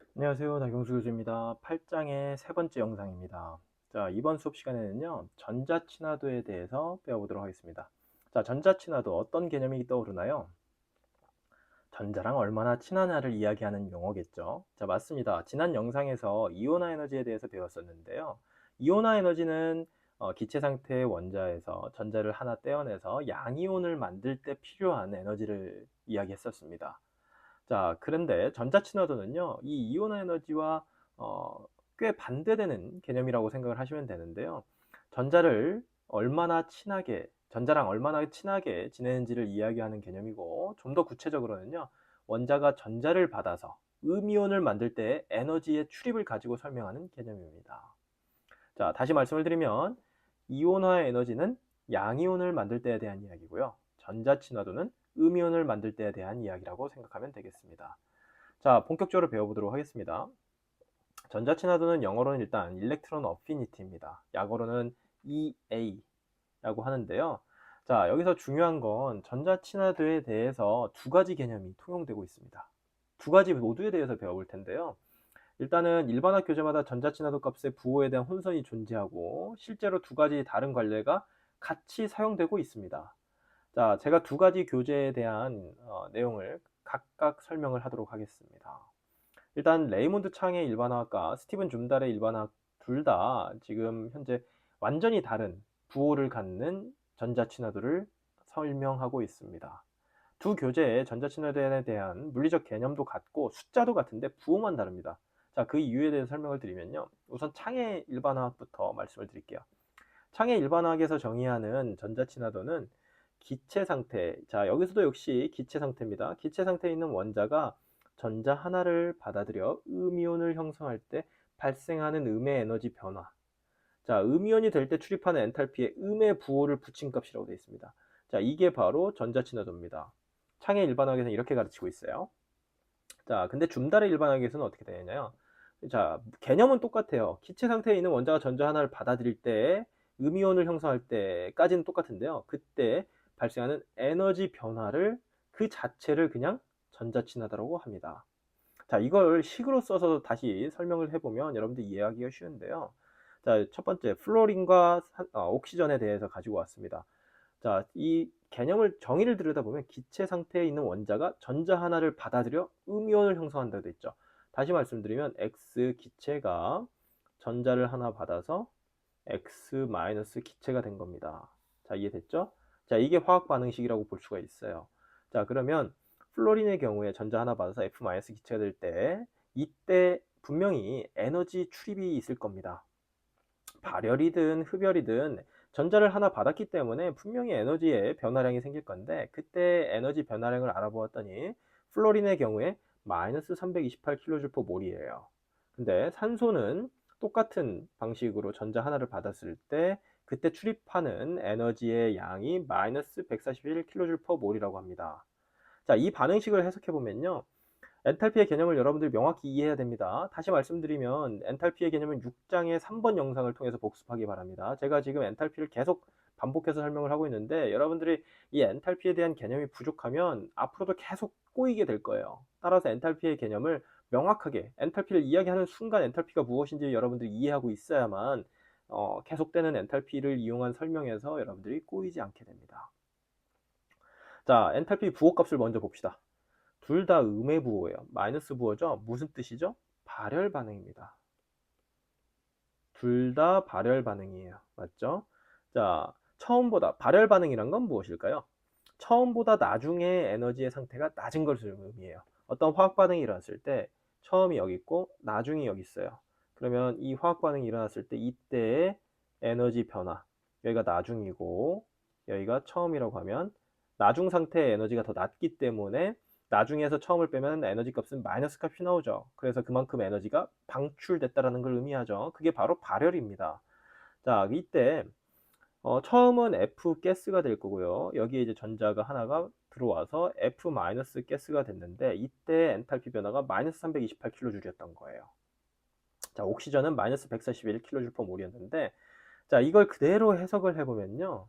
안녕하세요. 나경수 교수입니다. 8장의 세 번째 영상입니다. 자, 이번 수업 시간에는요, 전자친화도에 대해서 배워보도록 하겠습니다. 자, 전자친화도 어떤 개념이 떠오르나요? 전자랑 얼마나 친하냐를 이야기하는 용어겠죠. 자, 맞습니다. 지난 영상에서 이온화 에너지에 대해서 배웠었는데요. 이온화 에너지는 기체 상태의 원자에서 전자를 하나 떼어내서 양이온을 만들 때 필요한 에너지를 이야기했었습니다. 자, 그런데 전자친화도는요, 이 이온화 에너지와 꽤 반대되는 개념이라고 생각을 하시면 되는데요. 전자랑 얼마나 친하게 지내는지를 이야기하는 개념이고, 좀 더 구체적으로는요, 원자가 전자를 받아서 음이온을 만들 때 에너지의 출입을 가지고 설명하는 개념입니다. 자, 다시 말씀을 드리면, 이온화의 에너지는 양이온을 만들 때에 대한 이야기고요. 전자친화도는 음이온을 만들 때에 대한 이야기라고 생각하면 되겠습니다. 자, 본격적으로 배워보도록 하겠습니다. 전자친화도는 영어로는 일단 일렉트론 어피니티입니다. 약어로는 EA라고 하는데요. 자, 여기서 중요한 건 전자친화도에 대해서 두 가지 개념이 통용되고 있습니다. 두 가지 모두에 대해서 배워볼 텐데요. 일단은 일반학 교재마다 전자친화도 값의 부호에 대한 혼선이 존재하고 실제로 두 가지 다른 관례가 같이 사용되고 있습니다. 자, 제가 두 가지 교재에 대한 내용을 각각 설명을 하도록 하겠습니다. 일단 레이몬드 창의 일반화학과 스티븐 줌달의 일반화학 둘 다 지금 현재 완전히 다른 부호를 갖는 전자친화도를 설명하고 있습니다. 두 교재의 전자친화도에 대한 물리적 개념도 같고 숫자도 같은데 부호만 다릅니다. 자, 그 이유에 대해서 설명을 드리면요. 우선 창의 일반화학부터 말씀을 드릴게요. 창의 일반화학에서 정의하는 전자친화도는 기체 상태, 자, 여기서도 역시 기체 상태입니다. 기체 상태에 있는 원자가 전자 하나를 받아들여 음이온을 형성할 때 발생하는 음의 에너지 변화. 자, 음이온이 될 때 출입하는 엔탈피에 음의 부호를 붙인 값이라고 되어 있습니다. 자, 이게 바로 전자친화도입니다. 창의 일반화학에서는 이렇게 가르치고 있어요. 자, 근데 줌달의 일반화학에서는 어떻게 되냐요? 자, 개념은 똑같아요. 기체 상태에 있는 원자가 전자 하나를 받아들일 때 음이온을 형성할 때까지는 똑같은데요. 그때 발생하는 에너지 변화를 그 자체를 그냥 전자친화도라고 합니다. 자, 이걸 식으로 써서 다시 설명을 해보면 여러분들 이해하기가 쉬운데요. 자, 첫 번째 플로린과 옥시전에 대해서 가지고 왔습니다. 자, 이 개념을 정의를 들여다보면 기체 상태에 있는 원자가 전자 하나를 받아들여 음이온을 형성한다고 되어 있죠. 다시 말씀드리면 X 기체가 전자를 하나 받아서 X 마이너스 기체가 된 겁니다. 자, 이해됐죠? 자, 이게 화학 반응식이라고 볼 수가 있어요. 자, 그러면 플로린의 경우에 전자 하나 받아서 F 마이너스 기체가 될 때 이때 분명히 에너지 출입이 있을 겁니다. 발열이든 흡열이든 전자를 하나 받았기 때문에 분명히 에너지의 변화량이 생길 건데 그때 에너지 변화량을 알아보았더니 플로린의 경우에 마이너스 328kJ/몰이에요. 근데 산소는 똑같은 방식으로 전자 하나를 받았을 때 그때 출입하는 에너지의 양이 마이너스 141kJ/몰이라고 합니다. 자, 이 반응식을 해석해 보면요. 엔탈피의 개념을 여러분들 명확히 이해해야 됩니다. 다시 말씀드리면 엔탈피의 개념은 6장의 3번 영상을 통해서 복습하기 바랍니다. 제가 지금 엔탈피를 계속 반복해서 설명을 하고 있는데 여러분들이 이 엔탈피에 대한 개념이 부족하면 앞으로도 계속 꼬이게 될 거예요. 따라서 엔탈피의 개념을 명확하게 엔탈피를 이야기하는 순간 엔탈피가 무엇인지 여러분들이 이해하고 있어야만 계속되는 엔탈피를 이용한 설명에서 여러분들이 꼬이지 않게 됩니다. 자, 엔탈피 부호값을 먼저 봅시다. 둘 다 음의 부호예요. 마이너스 부호죠. 무슨 뜻이죠? 발열 반응입니다. 둘 다 발열 반응이에요. 맞죠? 자, 처음보다 발열 반응이란 건 무엇일까요? 처음보다 나중에 에너지의 상태가 낮은 것을 의미해요. 어떤 화학 반응이 일어났을 때 처음이 여기 있고 나중이 여기 있어요. 그러면 이 화학 반응이 일어났을 때 이때의 에너지 변화, 여기가 나중이고 여기가 처음이라고 하면 나중 상태의 에너지가 더 낮기 때문에 나중에서 처음을 빼면 에너지 값은 마이너스 값이 나오죠. 그래서 그만큼 에너지가 방출됐다라는 걸 의미하죠. 그게 바로 발열입니다. 자, 이때 처음은 F 가스가 될 거고요. 여기에 이제 전자가 하나가 들어와서 F 마이너스 가스가 됐는데 이때 엔탈피 변화가 마이너스 328kJ였던 거예요. 자, 옥시전은 마이너스 141kJ/몰이었는데 자, 이걸 그대로 해석을 해보면요.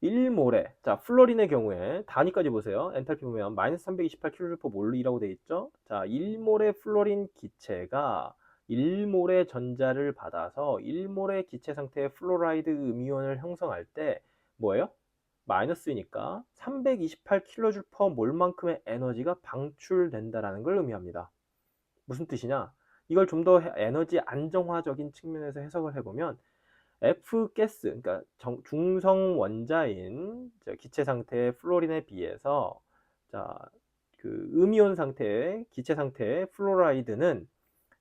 1몰에, 자, 플로린의 경우에 단위까지 보세요. 엔탈피 보면 마이너스 328kJmol이라고 되어 있죠. 자, 1몰의 플로린 기체가 1몰의 전자를 받아서 1몰의 기체 상태의 플로라이드 음이온을 형성할 때 뭐예요? 마이너스니까 328kJmol만큼의 에너지가 방출된다라는 걸 의미합니다. 무슨 뜻이냐? 이걸 좀 더 에너지 안정화적인 측면에서 해석을 해보면 F가스, 그러니까 중성 원자인 기체 상태의 플로린에 비해서 자, 그 음이온 상태의 기체 상태의 플로라이드는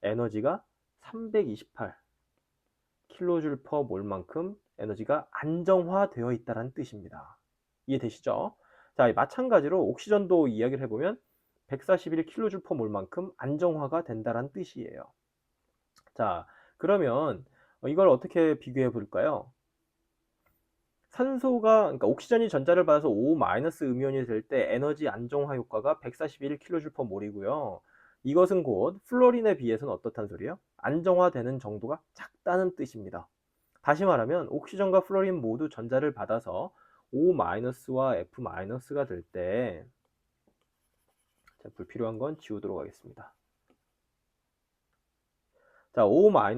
에너지가 328kJmol만큼 에너지가 안정화되어 있다는 뜻입니다. 이해되시죠? 자, 마찬가지로 옥시전도 이야기를 해보면 141kJmol만큼 안정화가 된다는 뜻이에요. 자, 그러면 이걸 어떻게 비교해 볼까요? 산소가, 그러니까 옥시전이 전자를 받아서 O- 음이온이 될 때 에너지 안정화 효과가 141kJmol이고요. 이것은 곧 플로린에 비해서는 어떻단 소리예요? 안정화되는 정도가 작다는 뜻입니다. 다시 말하면 옥시전과 플로린 모두 전자를 받아서 O-와 F-가 될 때, 불필요한 건 지우도록 하겠습니다. 자, O-와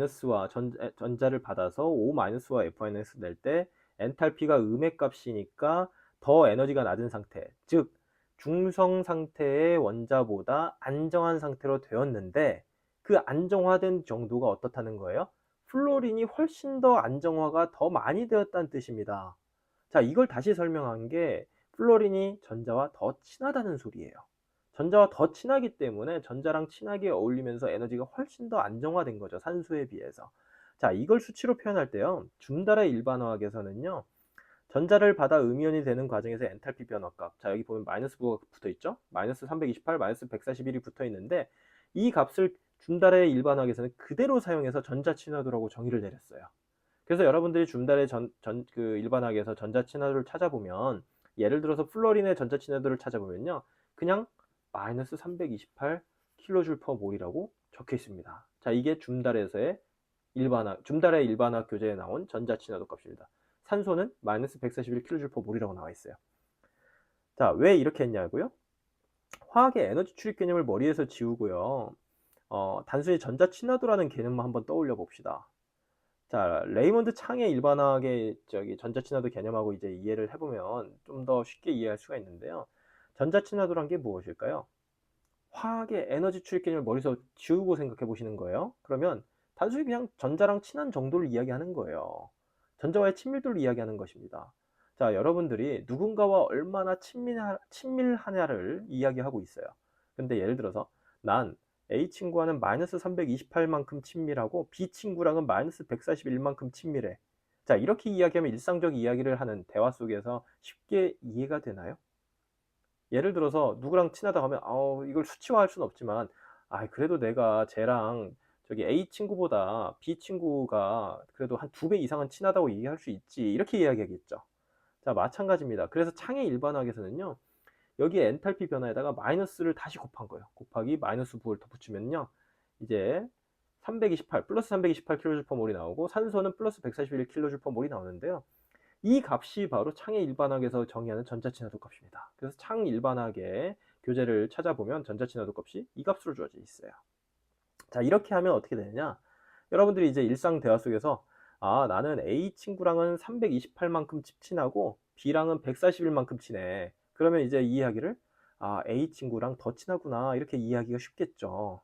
전자를 받아서 O-와 F- 낼 때 엔탈피가 음의 값이니까 더 에너지가 낮은 상태, 즉 중성 상태의 원자보다 안정한 상태로 되었는데 그 안정화된 정도가 어떻다는 거예요? 플로린이 훨씬 더 안정화가 더 많이 되었다는 뜻입니다. 자, 이걸 다시 설명한 게 플로린이 전자와 더 친하다는 소리예요. 전자와 더 친하기 때문에 전자랑 친하게 어울리면서 에너지가 훨씬 더 안정화된 거죠. 산소에 비해서. 자, 이걸 수치로 표현할 때요. 줌달의 일반화학에서는요. 전자를 받아 음이온이 되는 과정에서 엔탈피 변화값. 자, 여기 보면 마이너스 부가 붙어 있죠. 마이너스 328, 마이너스 141이 붙어 있는데 이 값을 줌달의 일반화학에서는 그대로 사용해서 전자 친화도라고 정의를 내렸어요. 그래서 여러분들이 줌달의 일반학에서 전자친화도를 찾아보면 예를 들어서 플로린의 전자친화도를 찾아보면요. 그냥 마이너스 328kJmol이라고 적혀 있습니다. 자, 이게 줌달의 일반학 교재에 나온 전자친화도 값입니다. 산소는 마이너스 141kJmol이라고 나와 있어요. 자, 왜 이렇게 했냐고요? 화학의 에너지 출입 개념을 머리에서 지우고요. 단순히 전자친화도라는 개념만 한번 떠올려 봅시다. 자, 레이먼드 창의 일반화학의 전자친화도 개념하고 이제 이해를 해보면 좀 더 쉽게 이해할 수가 있는데요. 전자친화도란 게 무엇일까요? 화학의 에너지 출입 개념을 머릿속에 지우고 생각해 보시는 거예요. 그러면 단순히 그냥 전자랑 친한 정도를 이야기하는 거예요. 전자와의 친밀도를 이야기하는 것입니다. 자, 여러분들이 누군가와 얼마나 친밀하냐를 이야기하고 있어요. 근데 예를 들어서 난 A 친구와는 마이너스 328만큼 친밀하고 B 친구랑은 마이너스 141만큼 친밀해. 자, 이렇게 이야기하면 일상적 이야기를 하는 대화 속에서 쉽게 이해가 되나요? 예를 들어서 누구랑 친하다 하면 이걸 수치화할 수는 없지만 그래도 내가 쟤랑 저기 A 친구보다 B 친구가 그래도 한 2배 이상은 친하다고 얘기할 수 있지, 이렇게 이야기하겠죠. 자, 마찬가지입니다. 그래서 창의 일반학에서는요, 여기에 엔탈피 변화에다가 마이너스를 다시 곱한 거예요. 곱하기 마이너스 9를 더 붙이면요, 이제 328 플러스 328kJmol이 나오고 산소는 플러스 141kJmol이 나오는데요. 이 값이 바로 창의 일반학에서 정의하는 전자친화도 값입니다. 그래서 창 일반학의 교재를 찾아보면 전자친화도 값이 이 값으로 주어져 있어요. 자, 이렇게 하면 어떻게 되느냐? 여러분들이 이제 일상 대화 속에서 나는 A 친구랑은 328만큼 친하고 B랑은 141만큼 친해. 그러면 이제 이 이야기를 A 친구랑 더 친하구나, 이렇게 이해하기가 쉽겠죠.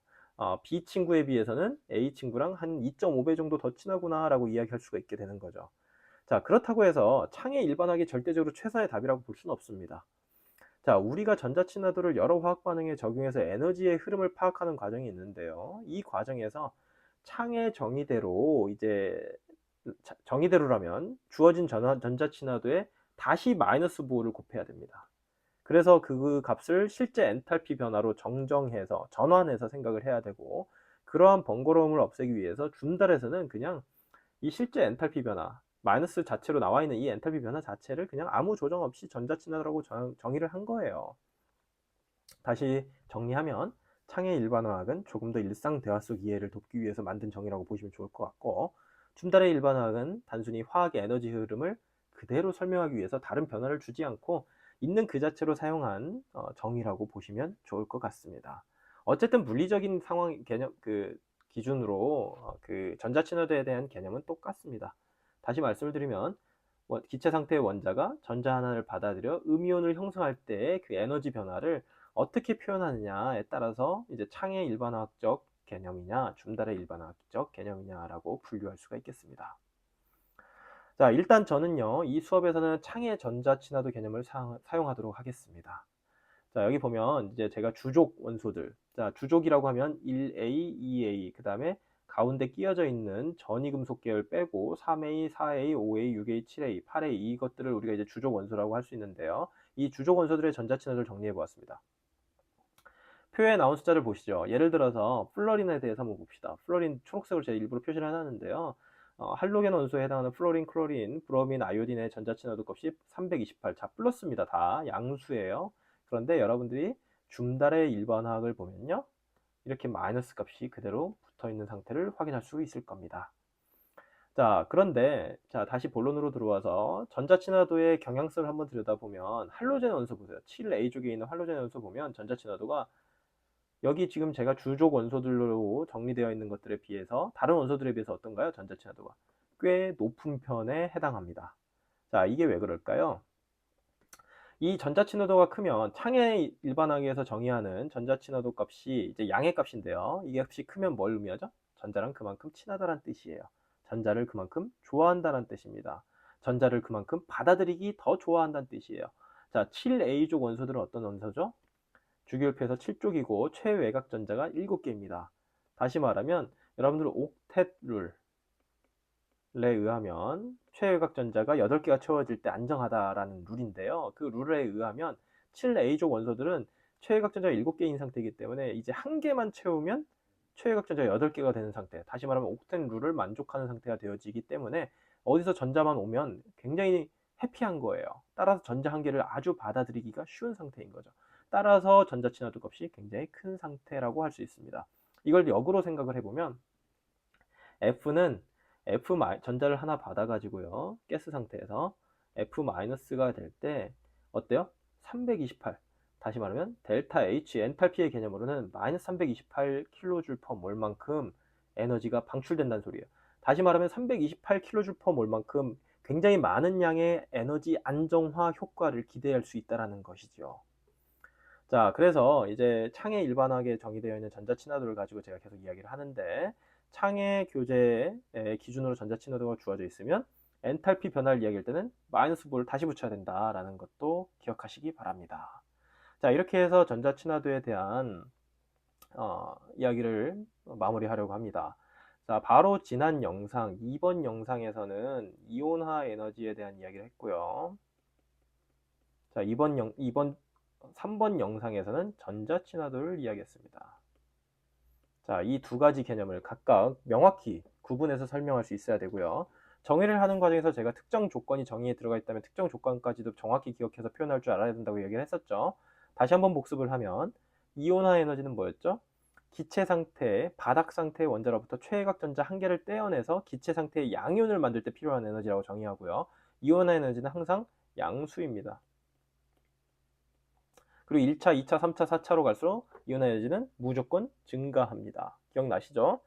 B 친구에 비해서는 A 친구랑 한 2.5배 정도 더 친하구나 라고 이야기할 수가 있게 되는 거죠. 자, 그렇다고 해서 창의 일반학이 절대적으로 최선의 답이라고 볼 수는 없습니다. 자, 우리가 전자친화도를 여러 화학 반응에 적용해서 에너지의 흐름을 파악하는 과정이 있는데요. 이 과정에서 창의 정의대로 정의대로라면 주어진 전자친화도에 다시 마이너스 부호를 곱해야 됩니다. 그래서 그 값을 실제 엔탈피 변화로 정정해서 전환해서 생각을 해야 되고, 그러한 번거로움을 없애기 위해서 줌달에서는 그냥 이 실제 엔탈피 변화, 마이너스 자체로 나와 있는 이 엔탈피 변화 자체를 그냥 아무 조정 없이 전자친화도라고 정의를 한 거예요. 다시 정리하면 창의 일반화학은 조금 더 일상 대화 속 이해를 돕기 위해서 만든 정의라고 보시면 좋을 것 같고, 줌달의 일반화학은 단순히 화학의 에너지 흐름을 그대로 설명하기 위해서 다른 변화를 주지 않고 있는 그 자체로 사용한 정의라고 보시면 좋을 것 같습니다. 어쨌든 물리적인 상황 개념 기준으로 그 전자친화도에 대한 개념은 똑같습니다. 다시 말씀을 드리면 기체 상태의 원자가 전자 하나를 받아들여 음이온을 형성할 때의 그 에너지 변화를 어떻게 표현하느냐에 따라서 이제 창의 일반화학적 개념이냐 줌달의 일반화학적 개념이냐라고 분류할 수가 있겠습니다. 자, 일단 저는요, 이 수업에서는 창의 전자친화도 개념을 사용하도록 하겠습니다. 자, 여기 보면 이제 제가 주족 원소들, 자, 주족이라고 하면 1A, 2A, 그 다음에 가운데 끼어져 있는 전이금속 계열 빼고 3A, 4A, 5A, 6A, 7A, 8A 이것들을 우리가 이제 주족 원소라고 할 수 있는데요. 이 주족 원소들의 전자친화도를 정리해 보았습니다. 표에 나온 숫자를 보시죠. 예를 들어서 플러린에 대해서 한번 봅시다. 플러린 초록색으로 제가 일부러 표시를 해놨는데요. 할로겐 원소에 해당하는 플로린, 클로린, 브로민, 아이오딘의 전자친화도 값이 328. 자, 플러스입니다. 다 양수예요. 그런데 여러분들이 줌달의 일반화학을 보면요. 이렇게 마이너스 값이 그대로 붙어 있는 상태를 확인할 수 있을 겁니다. 자, 그런데 자, 다시 본론으로 들어와서 전자친화도의 경향성을 한번 들여다보면 할로겐 원소 보세요. 7A족에 있는 할로겐 원소 보면 전자친화도가 여기 지금 제가 주족 원소들로 정리되어 있는 것들에 비해서 다른 원소들에 비해서 어떤가요? 전자친화도가 꽤 높은 편에 해당합니다. 자, 이게 왜 그럴까요? 이 전자친화도가 크면 창의 일반화학에서 정의하는 전자친화도 값이 이제 양의 값인데요. 이게 값이 크면 뭘 의미하죠? 전자랑 그만큼 친하다는 뜻이에요. 전자를 그만큼 좋아한다는 뜻입니다. 전자를 그만큼 받아들이기 더 좋아한다는 뜻이에요. 자, 7A족 원소들은 어떤 원소죠? 주기율표에서 7쪽이고 최외곽 전자가 7개입니다. 다시 말하면 여러분들 옥텟 룰에 의하면 최외곽 전자가 8개가 채워질 때 안정하다라는 룰인데요. 그 룰에 의하면 7A족 원소들은 최외곽 전자가 7개인 상태이기 때문에 이제 한 개만 채우면 최외곽 전자가 8개가 되는 상태, 다시 말하면 옥텟 룰을 만족하는 상태가 되어지기 때문에 어디서 전자만 오면 굉장히 해피한 거예요. 따라서 전자 한 개를 아주 받아들이기가 쉬운 상태인 거죠. 따라서 전자친화도 값이 굉장히 큰 상태라고 할 수 있습니다. 이걸 역으로 생각을 해보면 F는 전자를 하나 받아가지고요. 가스 상태에서 F-가 될 때 어때요? 328. 다시 말하면 델타 H 엔탈피의 개념으로는 마이너스 328kJ/몰만큼 에너지가 방출된다는 소리예요. 다시 말하면 328kJ/몰만큼 굉장히 많은 양의 에너지 안정화 효과를 기대할 수 있다는 것이죠. 자, 그래서 이제 창의 일반화학에 정의되어 있는 전자친화도를 가지고 제가 계속 이야기를 하는데, 창의 교재의 기준으로 전자친화도가 주어져 있으면 엔탈피 변화를 이야기할 때는 마이너스 부를 다시 붙여야 된다라는 것도 기억하시기 바랍니다. 자, 이렇게 해서 전자친화도에 대한 이야기를 마무리하려고 합니다. 자, 바로 지난 영상 2번 영상에서는 이온화 에너지에 대한 이야기를 했고요. 자, 3번 영상에서는 전자친화도를 이야기했습니다. 자, 이 두 가지 개념을 각각 명확히 구분해서 설명할 수 있어야 되고요. 정의를 하는 과정에서 제가 특정 조건이 정의에 들어가 있다면 특정 조건까지도 정확히 기억해서 표현할 줄 알아야 된다고 얘기를 했었죠. 다시 한번 복습을 하면 이온화 에너지는 뭐였죠? 기체 상태, 바닥 상태의 원자로부터 최외곽 전자 한 개를 떼어내서 기체 상태의 양이온을 만들 때 필요한 에너지라고 정의하고요. 이온화 에너지는 항상 양수입니다. 그리고 1차, 2차, 3차, 4차로 갈수록 이온화 에너지는 무조건 증가합니다. 기억나시죠?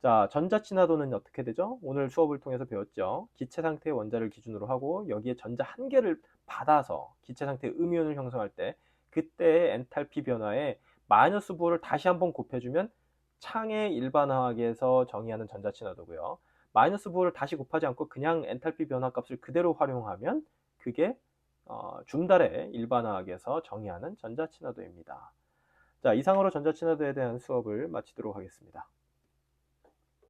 자, 전자친화도는 어떻게 되죠? 오늘 수업을 통해서 배웠죠. 기체 상태의 원자를 기준으로 하고 여기에 전자 한 개를 받아서 기체 상태의 음이온을 형성할 때 그때의 엔탈피 변화에 마이너스 부호를 다시 한번 곱해주면 창의 일반화학에서 정의하는 전자친화도고요. 마이너스 부호를 다시 곱하지 않고 그냥 엔탈피 변화 값을 그대로 활용하면 그게 줌달의 일반화학에서 정의하는 전자친화도입니다. 자, 이상으로 전자친화도에 대한 수업을 마치도록 하겠습니다.